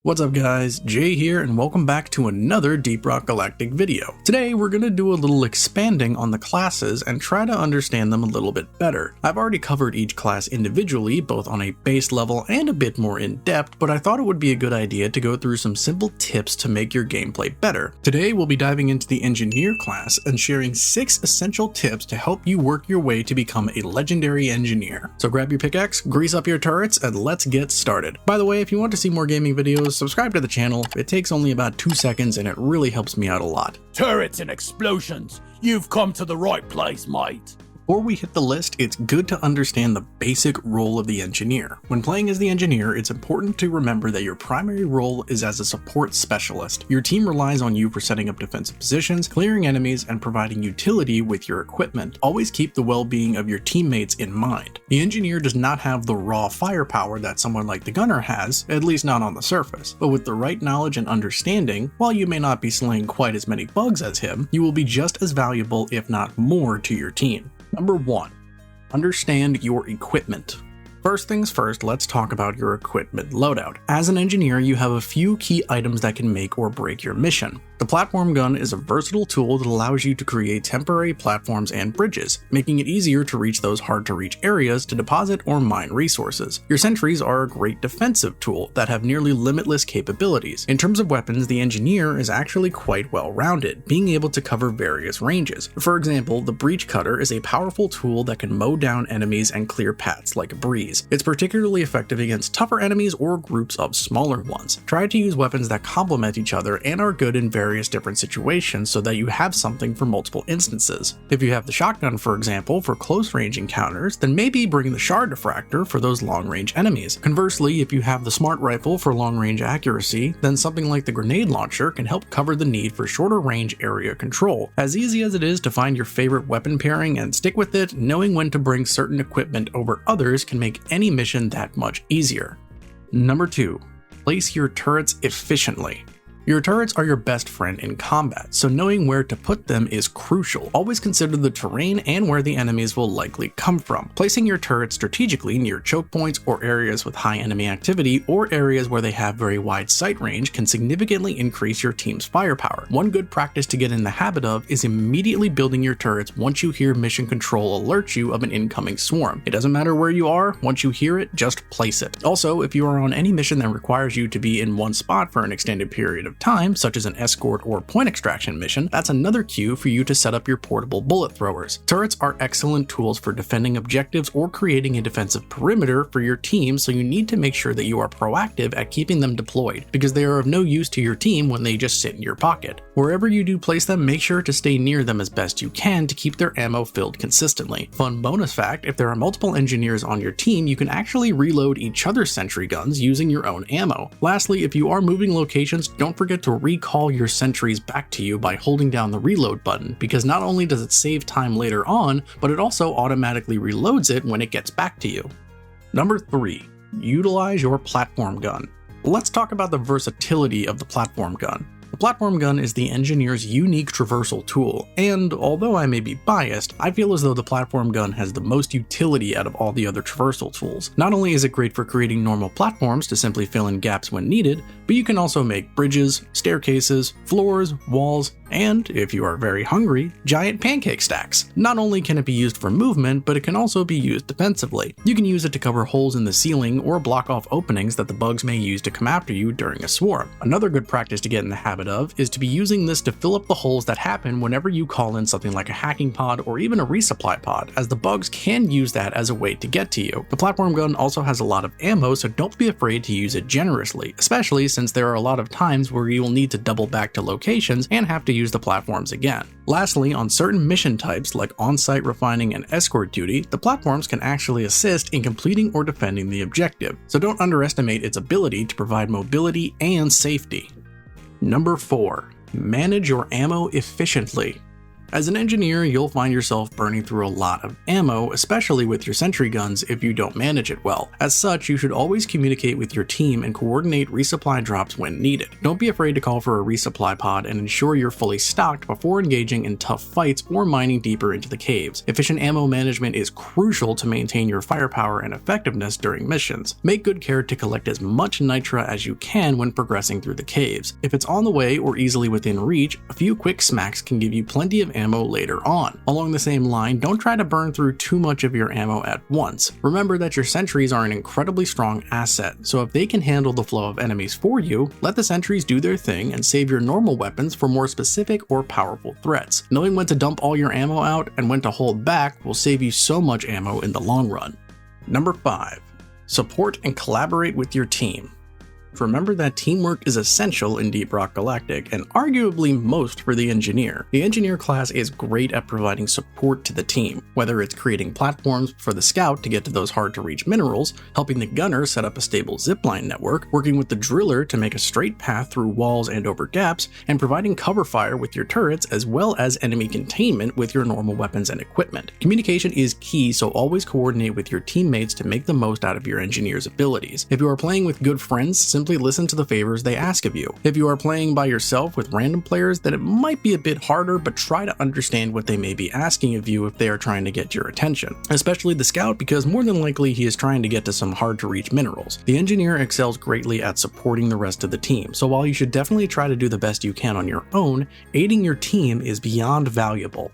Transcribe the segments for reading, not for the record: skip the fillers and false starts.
What's up guys, Jay here and welcome back to another DeepRockGalactic video. Today we're going to do a little expanding on the classes and try to understand them a little bit better. I've already covered each class individually, both on a base level and a bit more in depth, but I thought it would be a good idea to go through some simple tips to make your gameplay better. Today we'll be diving into the Engineer class and sharing 6 essential tips to help you work your way to become a legendary engineer. So grab your pickaxe, grease up your turrets, and let's get started. By the way, if you want to see more gaming videos, subscribe to the channel. It takes only about 2 seconds and it really helps me out a lot. Turrets and explosions! You've come to the right place, mate. Before we hit the list, it's good to understand the basic role of the engineer. When playing as the engineer, it's important to remember that your primary role is as a support specialist. Your team relies on you for setting up defensive positions, clearing enemies, and providing utility with your equipment. Always keep the well-being of your teammates in mind. The engineer does not have the raw firepower that someone like the gunner has, at least not on the surface, but with the right knowledge and understanding, while you may not be slaying quite as many bugs as him, you will be just as valuable, if not more, to your team. Number 1. Understand your equipment. First things first, let's talk about your equipment loadout. As an engineer, you have a few key items that can make or break your mission. The platform gun is a versatile tool that allows you to create temporary platforms and bridges, making it easier to reach those hard-to-reach areas to deposit or mine resources. Your sentries are a great defensive tool that have nearly limitless capabilities. In terms of weapons, the engineer is actually quite well-rounded, being able to cover various ranges. For example, the breach cutter is a powerful tool that can mow down enemies and clear paths like a breeze. It's particularly effective against tougher enemies or groups of smaller ones. Try to use weapons that complement each other and are good in various different situations so that you have something for multiple instances. If you have the shotgun, for example, for close range encounters, then maybe bring the shard diffractor for those long range enemies. Conversely, if you have the smart rifle for long range accuracy, then something like the grenade launcher can help cover the need for shorter range area control. As easy as it is to find your favorite weapon pairing and stick with it, knowing when to bring certain equipment over others can make any mission that much easier. Number 2. Place your turrets efficiently. Your turrets are your best friend in combat, so knowing where to put them is crucial. Always consider the terrain and where the enemies will likely come from. Placing your turrets strategically near choke points or areas with high enemy activity or areas where they have very wide sight range can significantly increase your team's firepower. One good practice to get in the habit of is immediately building your turrets once you hear mission control alert you of an incoming swarm. It doesn't matter where you are, once you hear it, just place it. Also, if you are on any mission that requires you to be in one spot for an extended period of time, such as an escort or point extraction mission, that's another cue for you to set up your portable bullet throwers. Turrets are excellent tools for defending objectives or creating a defensive perimeter for your team, so you need to make sure that you are proactive at keeping them deployed, because they are of no use to your team when they just sit in your pocket. Wherever you do place them, make sure to stay near them as best you can to keep their ammo filled consistently. Fun bonus fact, if there are multiple engineers on your team, you can actually reload each other's sentry guns using your own ammo. Lastly, if you are moving locations, don't forget to recall your sentries back to you by holding down the reload button, because not only does it save time later on, but it also automatically reloads it when it gets back to you. Number 3. Utilize your platform gun. Let's talk about the versatility of the platform gun. The platform gun is the engineer's unique traversal tool, and although I may be biased, I feel as though the platform gun has the most utility out of all the other traversal tools. Not only is it great for creating normal platforms to simply fill in gaps when needed, but you can also make bridges, staircases, floors, walls, and, if you are very hungry, giant pancake stacks. Not only can it be used for movement, but it can also be used defensively. You can use it to cover holes in the ceiling or block off openings that the bugs may use to come after you during a swarm. Another good practice to get in the habit of is to be using this to fill up the holes that happen whenever you call in something like a hacking pod or even a resupply pod, as the bugs can use that as a way to get to you. The platform gun also has a lot of ammo, so don't be afraid to use it generously, especially since there are a lot of times where you will need to double back to locations and have to use the platforms again. Lastly, on certain mission types like on-site refining and escort duty, the platforms can actually assist in completing or defending the objective, so don't underestimate its ability to provide mobility and safety. Number 4. Manage your ammo efficiently. As an engineer, you'll find yourself burning through a lot of ammo, especially with your sentry guns if you don't manage it well. As such, you should always communicate with your team and coordinate resupply drops when needed. Don't be afraid to call for a resupply pod and ensure you're fully stocked before engaging in tough fights or mining deeper into the caves. Efficient ammo management is crucial to maintain your firepower and effectiveness during missions. Make good care to collect as much nitra as you can when progressing through the caves. If it's on the way or easily within reach, a few quick smacks can give you plenty of ammo later on. Along the same line, don't try to burn through too much of your ammo at once. Remember that your sentries are an incredibly strong asset, so if they can handle the flow of enemies for you, let the sentries do their thing and save your normal weapons for more specific or powerful threats. Knowing when to dump all your ammo out and when to hold back will save you so much ammo in the long run. Number 5. Support and collaborate with your team. Remember that teamwork is essential in DeepRockGalactic, and arguably most for the engineer. The engineer class is great at providing support to the team, whether it's creating platforms for the scout to get to those hard to reach minerals, helping the gunner set up a stable zipline network, working with the driller to make a straight path through walls and over gaps, and providing cover fire with your turrets as well as enemy containment with your normal weapons and equipment. Communication is key, so always coordinate with your teammates to make the most out of your engineer's abilities. If you are playing with good friends, simply listen to the favors they ask of you. If you are playing by yourself with random players, then it might be a bit harder, but try to understand what they may be asking of you if they are trying to get your attention. Especially the scout, because more than likely he is trying to get to some hard to reach minerals. The engineer excels greatly at supporting the rest of the team, so while you should definitely try to do the best you can on your own, aiding your team is beyond valuable.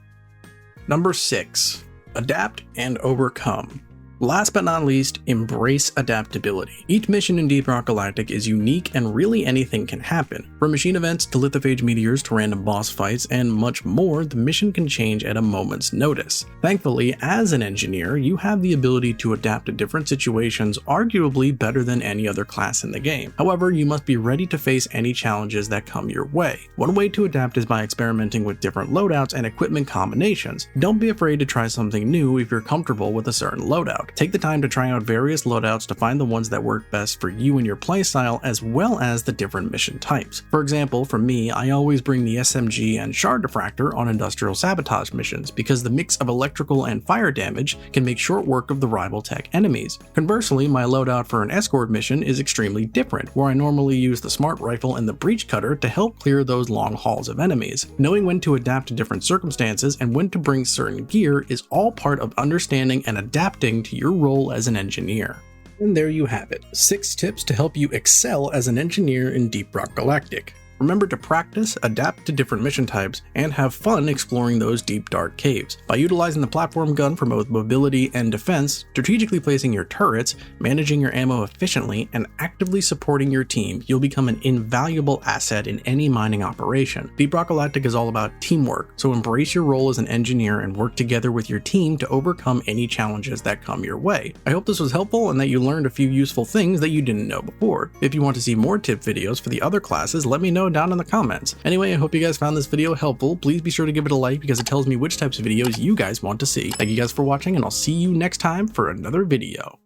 Number 6. Adapt and overcome. Last but not least, embrace adaptability. Each mission in DeepRockGalactic is unique and really anything can happen. From machine events to lithophage meteors to random boss fights and much more, the mission can change at a moment's notice. Thankfully, as an engineer, you have the ability to adapt to different situations arguably better than any other class in the game. However, you must be ready to face any challenges that come your way. One way to adapt is by experimenting with different loadouts and equipment combinations. Don't be afraid to try something new if you're comfortable with a certain loadout. Take the time to try out various loadouts to find the ones that work best for you and your playstyle, as well as the different mission types. For example, for me, I always bring the SMG and Shard Diffractor on industrial sabotage missions because the mix of electrical and fire damage can make short work of the rival tech enemies. Conversely, my loadout for an escort mission is extremely different, where I normally use the smart rifle and the breach cutter to help clear those long hauls of enemies. Knowing when to adapt to different circumstances and when to bring certain gear is all part of understanding and adapting to your role as an engineer. And there you have it, 6 tips to help you excel as an engineer in DeepRockGalactic. Remember to practice, adapt to different mission types, and have fun exploring those deep dark caves. By utilizing the platform gun for both mobility and defense, strategically placing your turrets, managing your ammo efficiently, and actively supporting your team, you'll become an invaluable asset in any mining operation. DeepRockGalactic is all about teamwork, so embrace your role as an engineer and work together with your team to overcome any challenges that come your way. I hope this was helpful and that you learned a few useful things that you didn't know before. If you want to see more tip videos for the other classes, let me know down in the comments. Anyway, I hope you guys found this video helpful. Please be sure to give it a like because it tells me which types of videos you guys want to see. Thank you guys for watching, and I'll see you next time for another video.